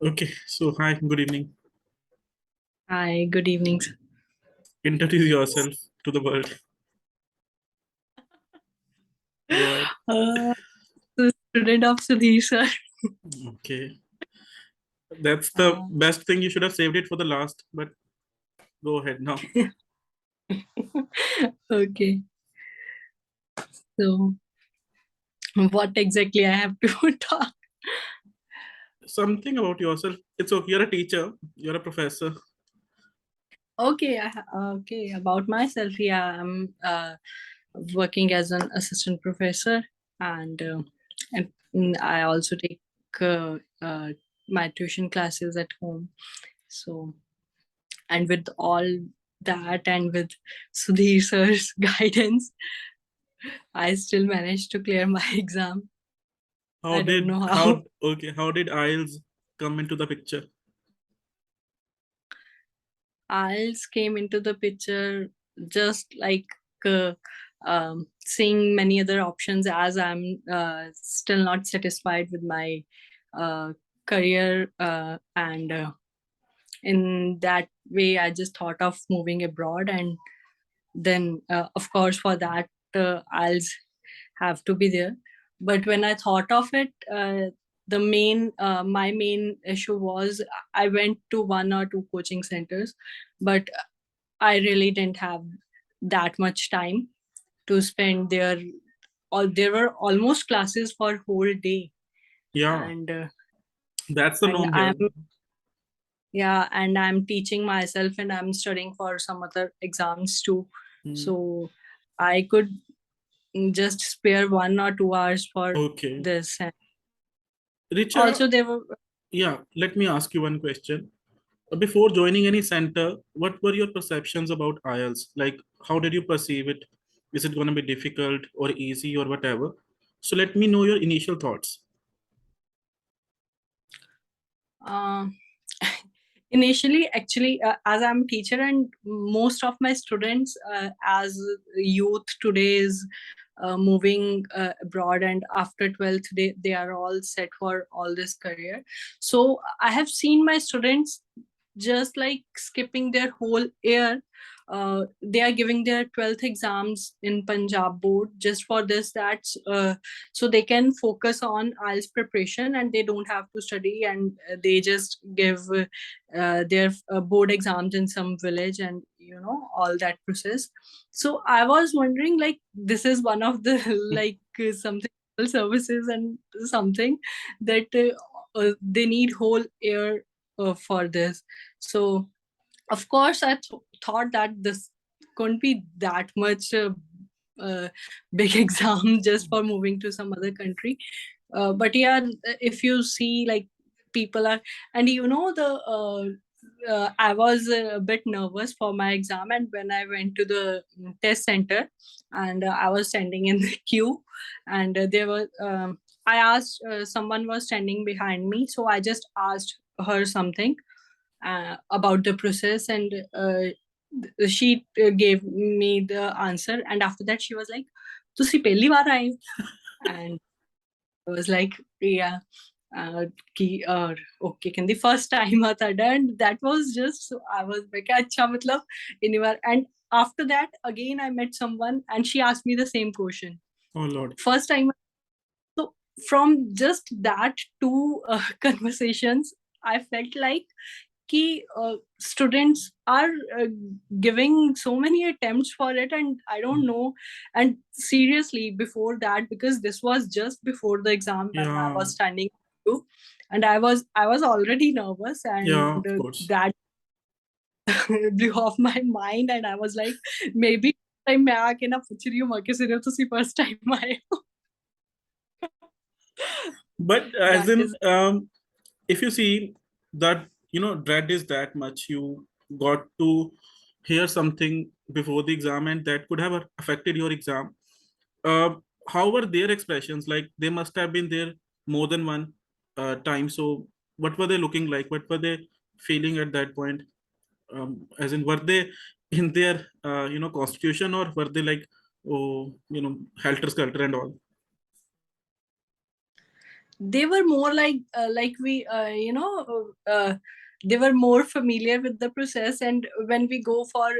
Okay, so hi, good evening. Hi, good evening. Introduce yourself to the world. Go ahead. The student of Sudhir, sir. Okay, that's the Uh, best thing. You should have saved it for the last, but go ahead now. okay, so what exactly I have to talk? Something about yourself. It's okay. You're a teacher. You're a professor. Okay, okay, about myself. Yeah, I'm working as an assistant professor, and I also take my tuition classes at home. So, and with all that, and with Sudhir sir's guidance, I still managed to clear my exam. How I don't did know how. how okay? How did IELTS come into the picture? IELTS came into the picture just like uh, seeing many other options, as I'm still not satisfied with my uh, career, and in that way I just thought of moving abroad. And then of course for that IELTS have to be there. But when I thought of it, the main my main issue was I went to one or two coaching centers, but I really didn't have that much time to spend there. Or there were almost classes for whole day, Yeah, and that's the and norm I'm here. yeah, and I'm teaching myself, and I'm studying for some other exams too. Hmm. So I could just spare 1 or 2 hours for Okay, this. And Richa. also, there were Yeah, let me ask you one question. Before joining any center, what were your perceptions about IELTS? Like, how did you perceive it? Is it going to be difficult or easy or whatever? So let me know your initial thoughts. uh, initially, actually, as I'm a teacher, and most of my students, as youth today is moving abroad, and after 12th they are all set for all this career. So I have seen my students just like skipping their whole year. They are giving their 12th exams in Punjab board just for this, that so they can focus on IELTS preparation, and they don't have to study, and they just give their board exams in some village, and all that process. So I was wondering, like, this is one of the like something services and something that they need whole year for this. So of course I thought that this couldn't be that much uh, big exam just for moving to some other country. But yeah, if you see, like, people are, and the I was a bit nervous for my exam, and when I went to the test center, and I was standing in the queue, and there were I asked, someone was standing behind me, so I just asked her something about the process, and she gave me the answer, and after that she was like, "तुसी पहली बार आए हो?" And I was like, "Yeah." कि और okay कहती first time आता and that was just, so I was like अच्छा, मतलब इन बार. And after that again I met someone, and she asked me the same question. Oh Lord. First time. So from just that two conversations, I felt like कि students are giving so many attempts for it, and I don't know. And seriously, before that, because this was just before the exam when I Yeah, was standing through, and I was already nervous, yeah, and of course. that blew off my mind, and I was like, maybe time मैं आके ना पूछ रही हूँ माँ के सिर्फ तो first time आए हो. But as That in, is. if you see that, dread is that much, you got to hear something before the exam, and that could have affected your exam. Uh, how were their expressions? Like, they must have been there more than one time. So, what were they looking like? What were they feeling at that point? As in, were they in their, constitution, or were they like, oh, helter skelter and all? they were more like we they were more familiar with the process, and when we go for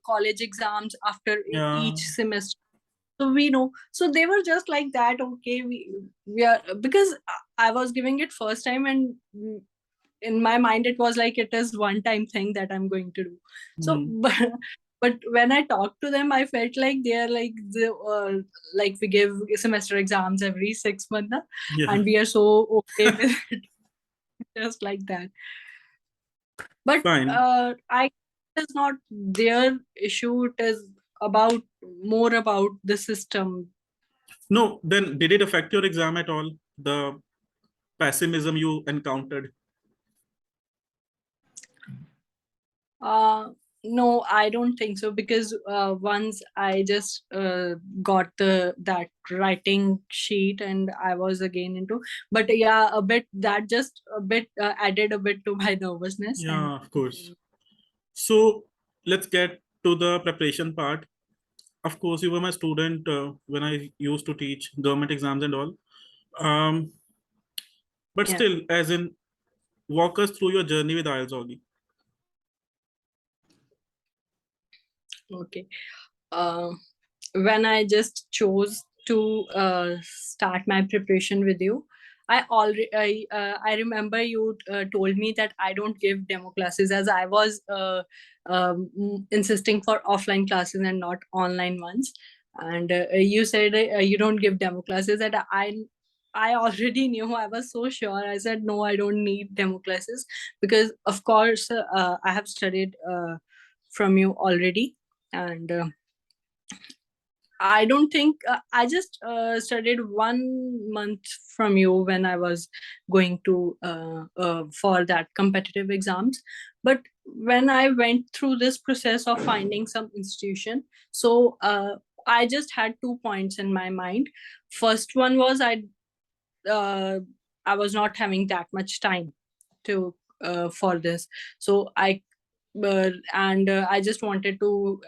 college exams after Yeah. each semester, so we know, so they were just like that. Okay, we are, because I was giving it first time, and in my mind it was like it is one time thing that I'm going to do. So Hmm. but when I talked to them, I felt like they are like like we give semester exams every 6 months, Yeah. and we are so okay with it, just like that. But Fine. I, it's not their issue, it is about more about the system. No, then did it affect your exam at all? The pessimism you encountered? Uh, no, I don't think so, because once I just got that writing sheet and I was again into, but yeah, a bit that just a bit added a bit to my nervousness. And Yeah, of course. So let's get to the preparation part. Of course, you were my student when I used to teach government exams and all. Um, but yeah, still, as in, walk us through your journey with IELTS, Ollie. okay. Uh, when I just chose to start my preparation with you, I remember you told me that I don't give demo classes, as I was insisting for offline classes and not online ones. And you said you don't give demo classes, and I already knew. I was so sure. I said no, I don't need demo classes, because of course I have studied from you already. And I don't think I just studied 1 month from you when I was going to for that competitive exams. But when I went through this process of finding some institution, so I just had 2 points in my mind. First one was uh, I was not having that much time to for this, so and I just wanted to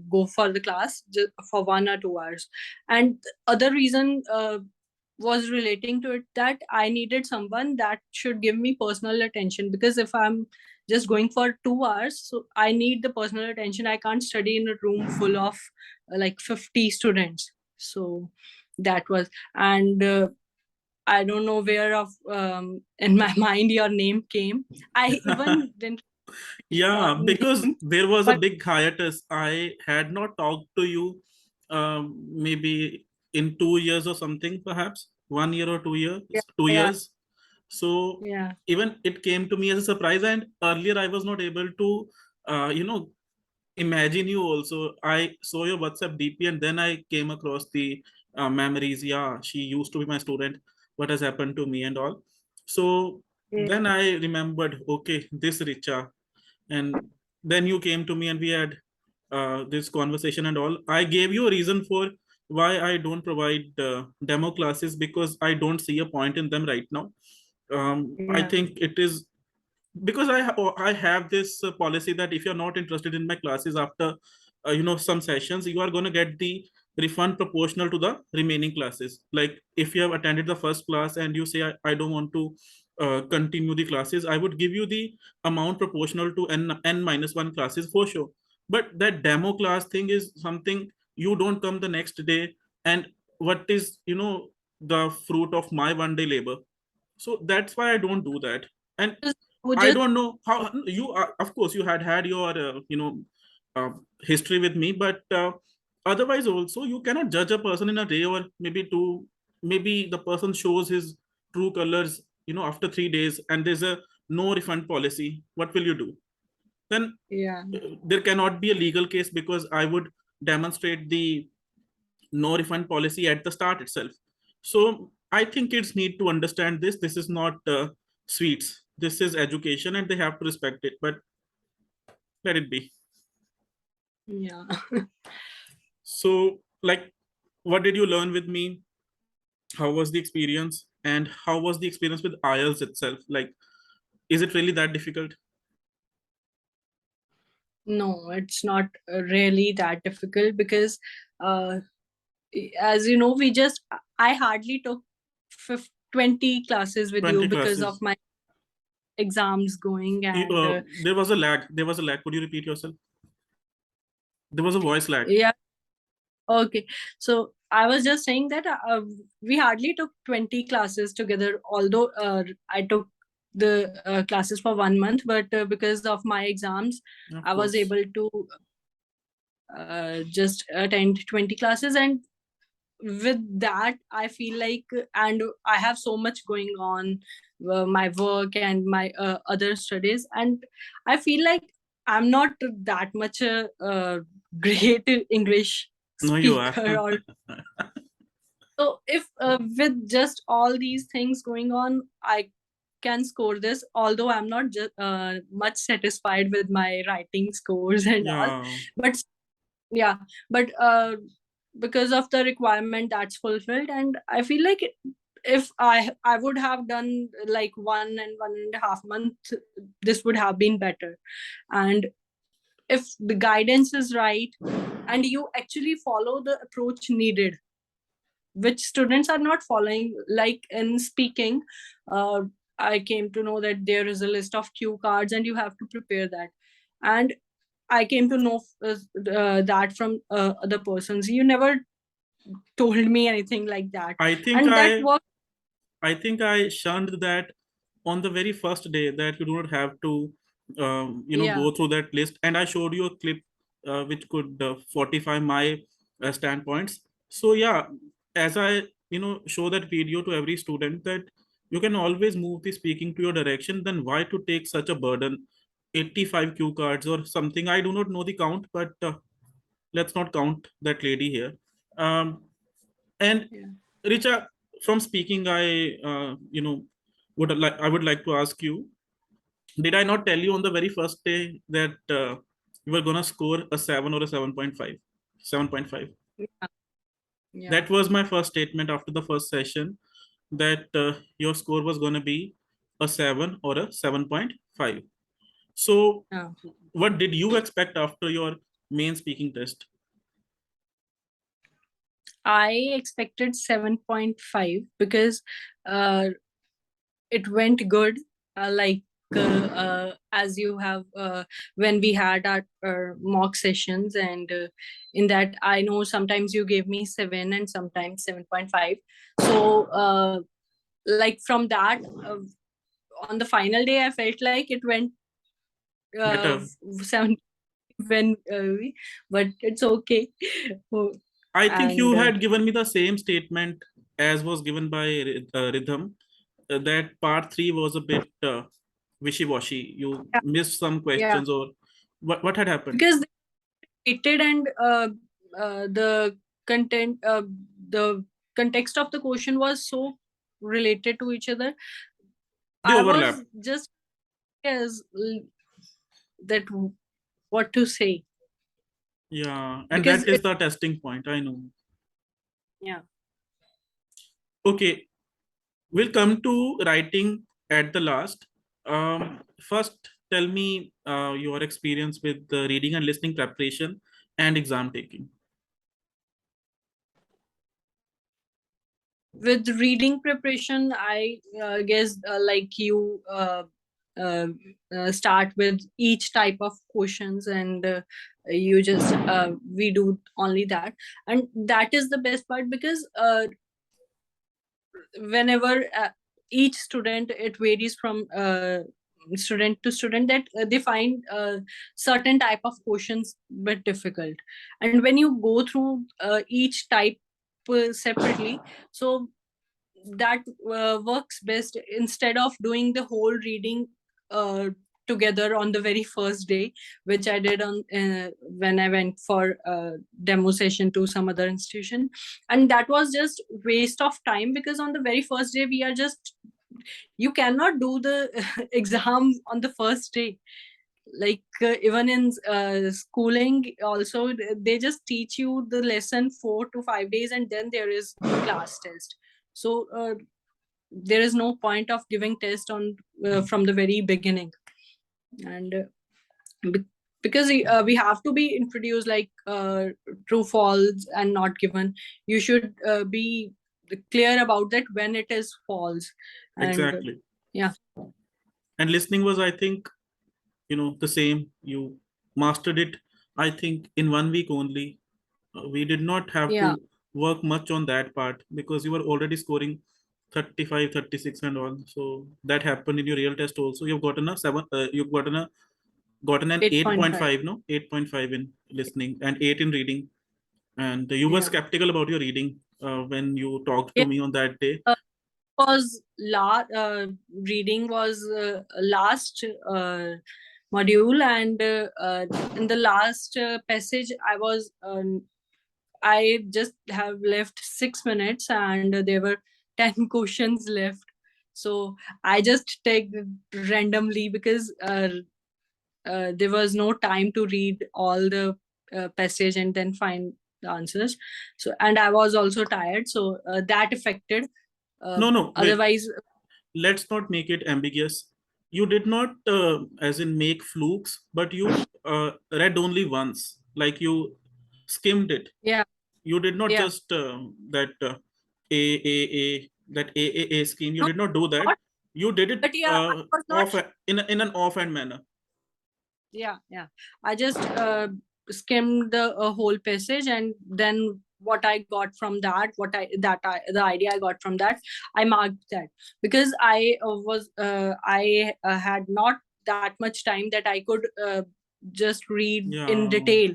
go for the class just for 1 or 2 hours. And the other reason was relating to it, that I needed someone that should give me personal attention, because if I'm just going for 2 hours, so I need the personal attention. I can't study in a room full of like 50 students. So that was, and I don't know where of in my mind your name came. I even didn't your Yeah, because name, there was a but big hiatus. I had not talked to you maybe in 2 years or something, perhaps 1 year or 2 years, yeah, two yeah, years. So yeah, even it came to me as a surprise, and earlier I was not able to, imagine you also. I saw your WhatsApp DP and then I came across the memories. Yeah, she used to be my student. What has happened to me and all. So yeah, then I remembered, okay, this Richa. And then you came to me and we had this conversation and all. I gave you a reason for why I don't provide demo classes, because I don't see a point in them right now. I yeah, think it is because I have this policy that if you're not interested in my classes after some sessions, you are going to get the refund proportional to the remaining classes. Like if you have attended the first class and you say I don't want to continue the classes, I would give you the amount proportional to n minus one classes for sure. But that demo class thing is something, you don't come the next day, and what is the fruit of my 1 day labor? So that's why I don't do that. And would I just don't know how you are. Of course, you had your uh, history with me, but otherwise also you cannot judge a person in a day or maybe two. Maybe the person shows his true colors, after 3 days, and there's a no refund policy. What will you do? Then yeah. there cannot be a legal case, because I would demonstrate the no refund policy at the start itself. So I think kids need to understand this. This is not sweets. This is education, and they have to respect it. But let it be. Yeah. So, like, what did you learn with me? How was the experience? And how was the experience with IELTS itself? Like, is it really that difficult? No, it's not really that difficult, because uh, as you know, we just I hardly took 20 classes with 20 you because classes. of my exams going, and There was a lag. There was a lag. Could you repeat yourself? There was a voice lag. yeah. Okay, so I was just saying that we hardly took 20 classes together, although I took the classes for 1 month, but because of my exams, Of I was course. able to just attend 20 classes. And with that, I feel like, and I have so much going on, my work and my other studies, and I feel like I'm not that much a great English No, you are. speaker. Or so if with just all these things going on, I can score this, although I'm not just much satisfied with my writing scores and all. Yeah. But yeah, but because of the requirement that's fulfilled, and I feel like if I would have done like 1.5 month, this would have been better. And if the guidance is right and you actually follow the approach needed, which students are not following, like in speaking, uh, I came to know that there is a list of cue cards and you have to prepare that. And I came to know that from other persons. You never told me anything like that, I think and that I worked. I think I shunned that on the very first day, that you do not have to, Yeah, go through that list. And I showed you a clip which could fortify my standpoints. So yeah, as I, show that video to every student, that you can always move the speaking to your direction. Then why to take such a burden? 85 cue cards or something. I do not know the count, but let's not count that lady here. Um, and yeah. Richa, from speaking, I would like to ask you, did I not tell you on the very first day that you were gonna score a 7 or a 7.5? 7.5. Yeah, yeah, That was my first statement after the first session, that your score was gonna be a 7 or a 7.5. So, yeah. what did you expect after your main speaking test? I expected 7.5 because uh, it went good. Like as you have when we had our mock sessions, and in that I know sometimes you gave me 7 and sometimes 7.5. So like from that, on the final day I felt like it went uh, Better. 7 when but it's okay. Oh, I think and you had given me the same statement as was given by Rhythm, that part three was a bit wishy-washy. You yeah, missed some yeah, questions, or what had happened? because rated, and the content the context of the question was so related to each other. They I was overlapped. just as that what to say, Yeah, and because that is the testing point. I know. yeah. Okay, we'll come to writing at the last. First, tell me your experience with the reading and listening preparation and exam taking. With reading preparation, I guess like you uh, start with each type of questions, and you just we do only that. And that is the best part, because whenever each student, it varies from student to student, that they find certain type of questions bit difficult. And when you go through each type separately, so that works best, instead of doing the whole reading uh, together on the very first day, which I did on when I went for demo session to some other institution. And that was just waste of time, because on the very first day we are just, you cannot do the exam on the first day. Like even in schooling also, they just teach you the lesson 4 to 5 days, and then there is class test. So there is no point of giving test on from the very beginning. And be- because we have to be introduced, like true false and not given. You should be clear about that when it is false. And Exactly. yeah. And listening was, I think, the same. You mastered it, I think, in 1 week only. We did not have Yeah. to work much on that part because you were already scoring 35, 36, and all. So that happened in your real test also. You've gotten a 7, you've gotten an 8.5. 8.5, no? 8.5 in listening and 8 in reading. And you were Yeah. skeptical about your reading when you talked to Yeah. me on that day. Was reading was last module, and in the last passage I just have left 6 minutes, and there were 10 questions left. So I just take randomly because there was no time to read all the passage and then find the answers. So, and I was also tired, so that affected. No, no, wait. Otherwise, Let's not make it ambiguous. You did not, as in, make flukes, but you read only once. Like you skimmed it. yeah, You did not yeah. just that A scheme. You No, did not do that. not, You did it but yeah, I was not. in an offhand manner. Yeah, yeah. I just skimmed the whole passage, and then what I got from that, the idea I got from that, I marked that, because I had not that much time that I could just read in Yeah. detail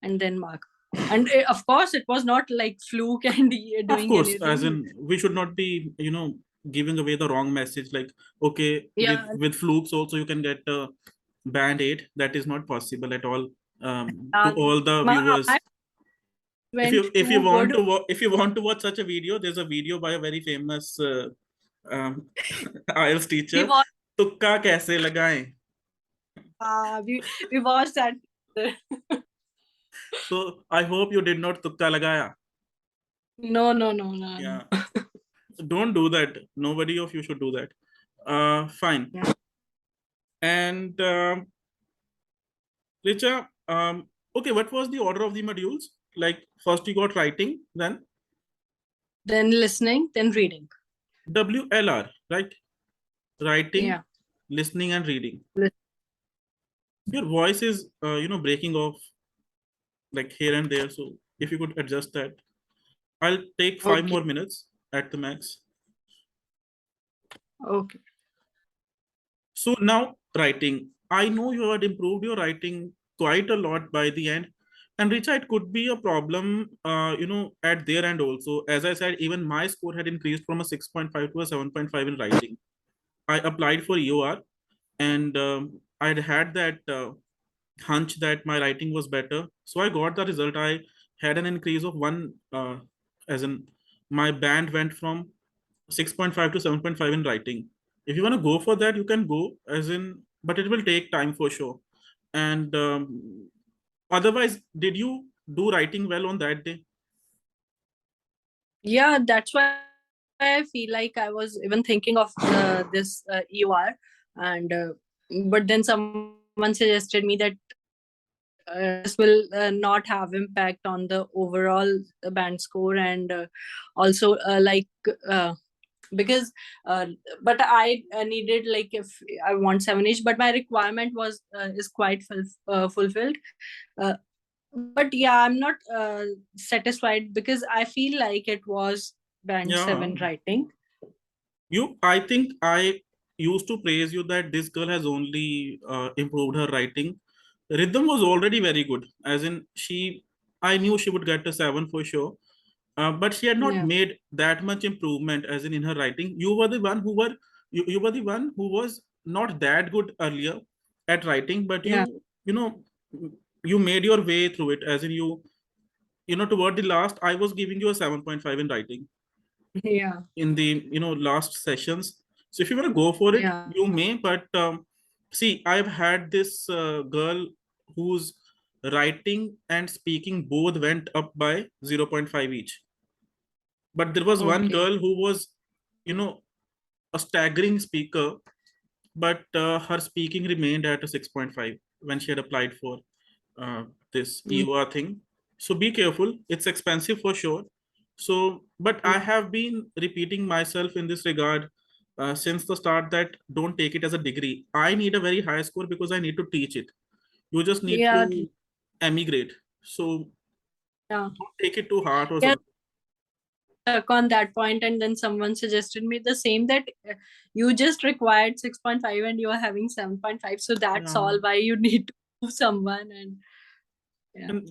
and then mark. And of course, it was not like fluke and Of doing course, as anything. in, we should not be, giving away the wrong message. Like, okay, with Yeah, flukes also you can get a band aid. That is not possible at all. To all the my viewers, if went you too want good. to if you want to watch such a video, there's a video by a very famous um, IELTS We teacher. watched. तुक्का कैसे लगाएं? We watched that. So I hope you did not tukka lagaya. No, no, no, no, Yeah, no. don't do that. Nobody of you should do that. Fine. Yeah. And Richa, okay, what was the order of the modules? Like first you got writing, then Then listening, then reading. WLR, right? Writing, Yeah. listening, and reading. Lis- Your voice is, breaking off like here and there. So if you could adjust that, I'll take 5 more minutes at the max. Okay. So now writing. I know you had improved your writing quite a lot by the end. And Richa, it could be a problem, at their end also. As I said, even my score had increased from a 6.5 to a 7.5 in writing. I applied for EOR, and I'd had that hunch that my writing was better. So I got the result. I had an increase of one, as in my band went from 6.5 to 7.5 in writing. If you want to go for that, you can go, as in, but it will take time for sure. And otherwise, did you do writing well on that day? Yeah, that's why I feel like I was even thinking of this EOR, and but then someone suggested me that this will not have impact on the overall band score, and also because but I needed, like, if I want 7 each, but my requirement was is quite fulfilled. uh, but yeah, I'm not satisfied because I feel like it was band Yeah. 7 writing. I think I used to praise you that this girl has only improved her writing. Rhythm was already very good, as in, I knew she would get a 7 for sure. But she had not Yeah. made that much improvement, as in her writing. You were the one who was not that good earlier at writing, but Yeah. you know you made your way through it, as in, toward the last, I was giving you a 7.5 in writing Yeah. in the last sessions. So if you want to go for it, Yeah. you may. But see, I've had this girl whose writing and speaking both went up by zero point 0.5 each. But there was one Okay. girl who was, you know a staggering speaker, but her speaking remained at a 6.5 when she had applied for this Mm. EOR thing. So be careful, it's expensive for sure. So but I have been repeating myself in this regard since the start, that don't take it as a degree. I need a very high score because I need to teach it. You just need to Yeah, emigrate. So yeah, don't take it too hard or yeah. something. Stuck on that point, and then someone suggested me the same, that you just required 6.5 and you are having 7.5, so that's Yeah. all why you need to move someone. And yeah, And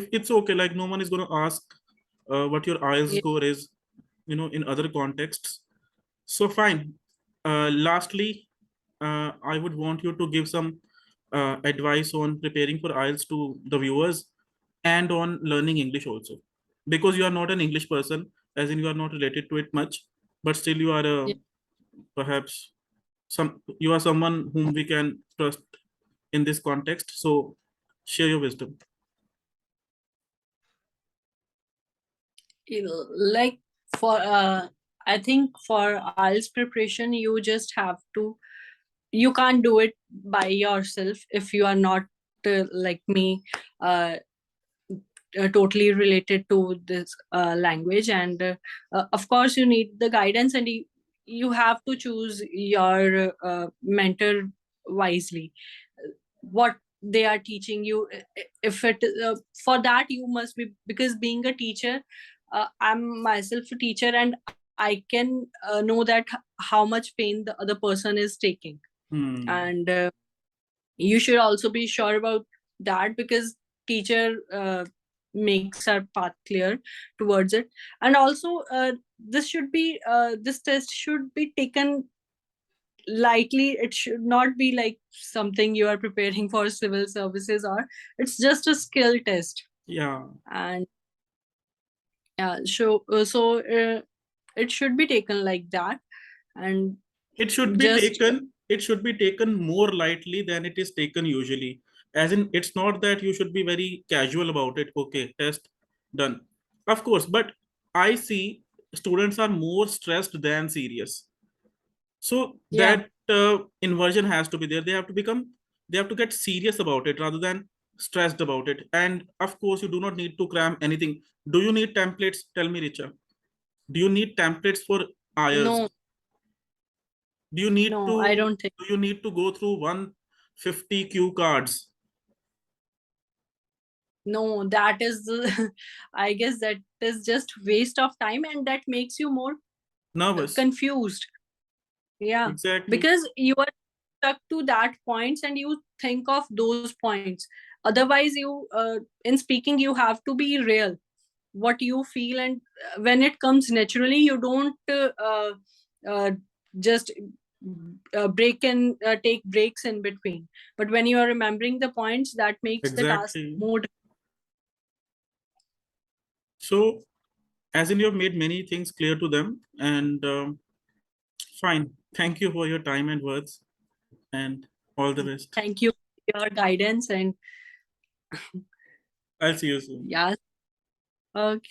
if it's okay, like no one is going to ask what your IELTS yeah, score is, in other contexts. So fine. Lastly, I would want you to give some advice on preparing for IELTS to the viewers, and on learning English also, because you are not an English person, as in you are not related to it much, but still you are yeah. perhaps you are someone whom we can trust in this context. So share your wisdom. Like, for I think for IELTS preparation, you just have to, you can't do it by yourself if you are not like me, uh, totally related to this language. And of course you need the guidance, and you have to choose your mentor wisely, what they are teaching you. If it for that you must be, because being a teacher, I'm myself a teacher, and I can know that how much pain the other person is taking. Hmm. And you should also be sure about that, because teacher makes our path clear towards it. And also this test should be taken lightly. It should not be like something you are preparing for civil services, or it's just a skill test. Yeah. And yeah, it should be taken like that. And it should be just taken it should be taken more lightly than it is taken usually. As in, it's not that you should be very casual about it. Okay, test done, of course, but I see students are more stressed than serious. So yeah, that inversion has to be there. They have to get serious about it rather than stressed about it. And of course, you do not need to cram anything. Do you need templates? Tell me, Richa. Do you need templates for IELTS? no, Do you need no, to I don't think. do you need to go through 150 cue cards? No, that is I guess that is just waste of time, and that makes you more Nervous. confused. Yeah, Exactly. because you are stuck to that points, and you think of those points. Otherwise, in speaking, you have to be real, what you feel. And when it comes naturally, you don't uh, just break and take breaks in between. But when you are remembering the points, that makes the task Exactly. more. So, as in you have made many things clear to them, and fine. Thank you for your time and words, and all the best. Thank you for your guidance. And I'll see you soon. yeah, okay.